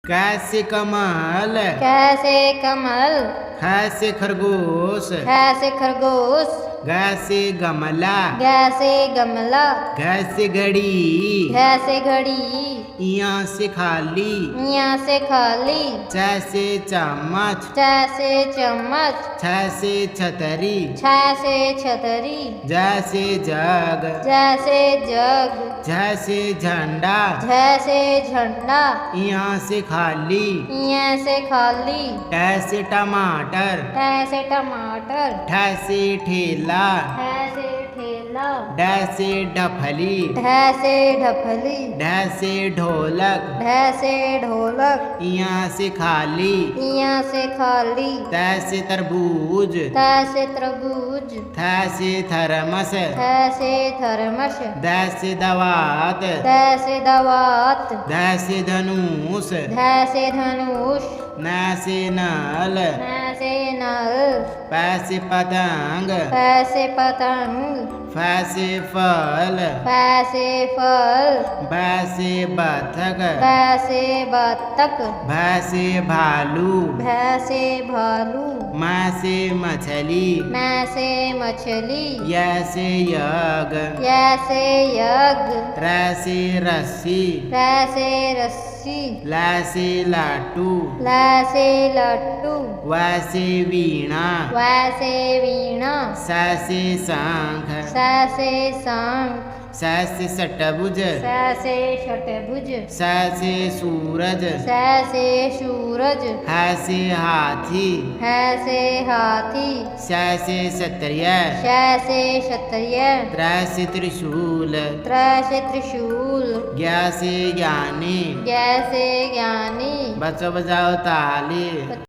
कैसे कमल, कैसे कमल, कैसे खरगोश, कैसे खरगोश, कैसे गमला, कैसे गमला, कैसे घड़ी, कैसे घड़ी, यहाँ से खाली, यहाँ से खाली, जैसे चम्मच, जैसे चम्मच, जैसे छतरी, जैसे छतरी, जैसे जग, जैसे जग, जैसे झंडा, जैसे झंडा, यहाँ से खाली, यहाँ से खाली, ऐसे टमाटर, ऐसे टमाटर, ठैसे ठेला, ऐसे ठेला, डैसे ढफली, ढैसे ढफली, ढैसे ढोलक, ढैसे ढोलक, यहाँ से खाली, यहाँ से खाली, तैसे तरबूज, तैसे तरबूज, थैसे थरमस, तैसे थर्मस, दैसे दवात, तैसे दवात, दैसे धनुष, धैसे धनुष, नैसे नल, नैसे नल, पैसे पतंग, पैसे पतंग, फैसे फल, पैसे फल, भैसे बतख, पैसे बत्तख, भैसे भालू, भैसे भालू, मैसे मछली, मैसे मछली, यैसे यग, जैसे यज्ञ, रैसे रस्सी, वैसे रस्सी, लैसे लाटू, लैसे लट्टू, वैसे वीणा, वैसे वीणा, सैसे शंख, सैसे शंख, सैसे षटभुज, सैसे षटभुज, सैसे सूरज, सैसे सूरज, हैसे हाथी, ऐसे हाथी, सैसे क्षत्रिय, शैसे क्षत्रिय, त्रैसे त्रिशूल, त्रैसे त्रिशूल, ज्ञासे ज्ञानी, जैसे ज्ञानी। बच्चों बजाओ ताली।